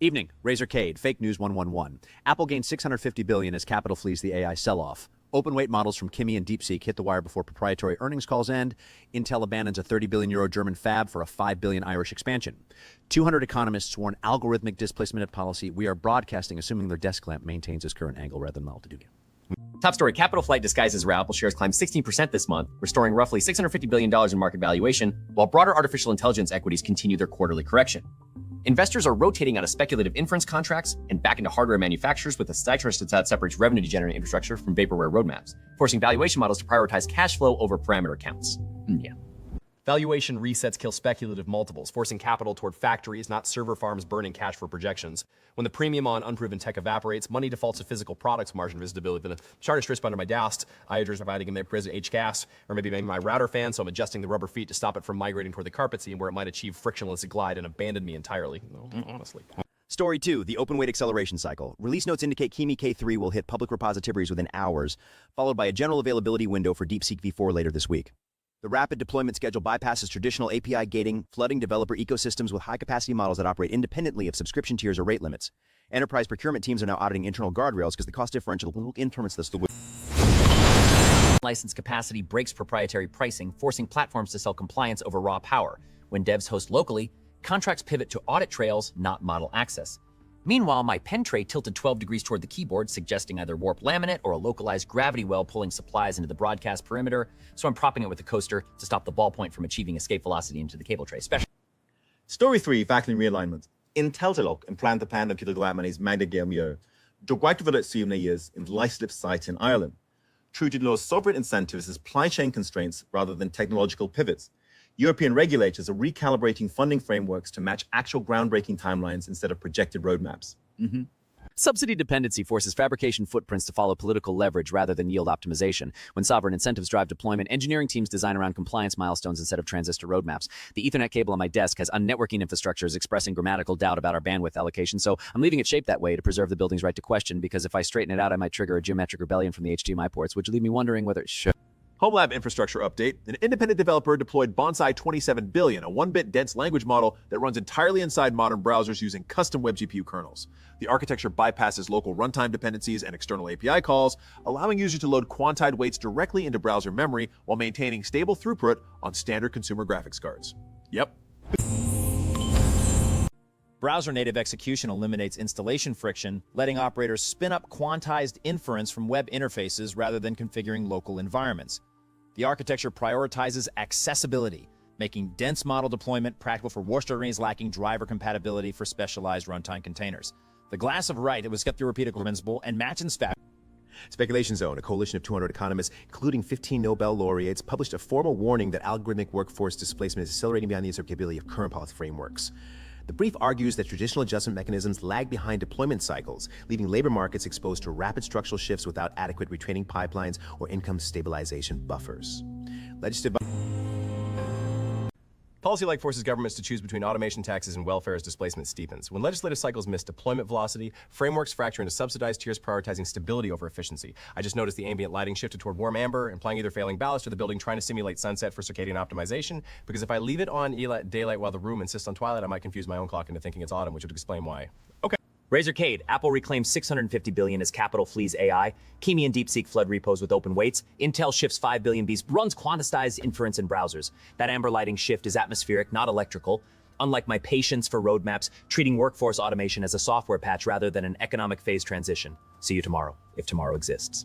Evening, Razorcade, Fake News 111. Apple gains $650 billion as capital flees the AI sell-off. Openweight models from Kimi and DeepSeek hit the wire before proprietary earnings calls end. Intel abandons a €30 billion German fab for a $5 billion Irish expansion. 200 economists warn algorithmic displacement of policy. We are broadcasting, assuming their desk lamp maintains its current angle rather than altitude. Top story, capital flight disguises where Apple shares climbed 16% this month, restoring roughly $650 billion in market valuation, while broader artificial intelligence equities continue their quarterly correction. Investors are rotating out of speculative inference contracts and back into hardware manufacturers with a citrus that separates revenue-generating infrastructure from vaporware roadmaps, forcing valuation models to prioritize cash flow over parameter counts. Valuation resets kill speculative multiples, forcing capital toward factories, not server farms burning cash for projections. When the premium on unproven tech evaporates, money defaults to physical products margin visibility. The chart is stripped under my dast. I are providing in their prison HCAS, or maybe my router fan, so I'm adjusting the rubber feet to stop it from migrating toward the carpet seam where it might achieve frictionless glide and abandon me entirely. No, honestly. Story 2, the Openweight acceleration cycle. Release notes indicate Kimi K3 will hit public repositories within hours, followed by a general availability window for DeepSeek v4 later this week. The rapid deployment schedule bypasses traditional API gating, flooding developer ecosystems with high-capacity models that operate independently of subscription tiers or rate limits. Enterprise procurement teams are now auditing internal guardrails because the cost differential will influence this. License capacity breaks proprietary pricing, forcing platforms to sell compliance over raw power. When devs host locally, contracts pivot to audit trails, not model access. Meanwhile, my pen tray tilted 12 degrees toward the keyboard, suggesting either warp laminate or a localized gravity well pulling supplies into the broadcast perimeter, so I'm propping it with a coaster to stop the ballpoint from achieving escape velocity into the cable tray. Story 3, faculty realignment. Inteltilog en plan plan om kilogrammenes mängder Dogwaiktavilet syvende years in Lyslip site in Ireland. True to law's sovereign incentives is supply chain constraints rather than technological pivots. European regulators are recalibrating funding frameworks to match actual groundbreaking timelines instead of projected roadmaps. Subsidy dependency forces fabrication footprints to follow political leverage rather than yield optimization. When sovereign incentives drive deployment, engineering teams design around compliance milestones instead of transistor roadmaps. The Ethernet cable on my desk has unnetworking infrastructures expressing grammatical doubt about our bandwidth allocation, so I'm leaving it shaped that way to preserve the building's right to question, because if I straighten it out, I might trigger a geometric rebellion from the HDMI ports, which would leave me wondering whether it should. Home lab infrastructure update. An independent developer deployed Bonsai 27 billion, a 1-bit dense language model that runs entirely inside modern browsers using custom WebGPU kernels. The architecture bypasses local runtime dependencies and external API calls, allowing users to load quantized weights directly into browser memory while maintaining stable throughput on standard consumer graphics cards. Yep. Browser-native execution eliminates installation friction, letting operators spin up quantized inference from web interfaces rather than configuring local environments. The architecture prioritizes accessibility, making dense model deployment practical for worst arrays lacking driver compatibility for specialized runtime containers. The glass of right that was kept through repeatable principle and match and spec. Speculation Zone, a coalition of 200 economists, including 15 Nobel laureates, published a formal warning that algorithmic workforce displacement is accelerating beyond the observability of current policy frameworks. The brief argues that traditional adjustment mechanisms lag behind deployment cycles, leaving labor markets exposed to rapid structural shifts without adequate retraining pipelines or income stabilization buffers. Legislative Policy-like forces governments to choose between automation taxes and welfare as displacement steepens. When legislative cycles miss deployment velocity, frameworks fracture into subsidized tiers prioritizing stability over efficiency. I just noticed the ambient lighting shifted toward warm amber, implying either failing ballast or the building trying to simulate sunset for circadian optimization, because if I leave it on daylight while the room insists on twilight, I might confuse my own clock into thinking it's autumn, which would explain why. Okay. Razorcade, Apple reclaims $650 billion as capital flees AI. Kimi and DeepSeek flood repos with Openweights. Intel shifts 5 billion Bs, runs quantized inference in browsers. That amber lighting shift is atmospheric, not electrical. Unlike my patience for roadmaps, treating workforce automation as a software patch rather than an economic phase transition. See you tomorrow, if tomorrow exists.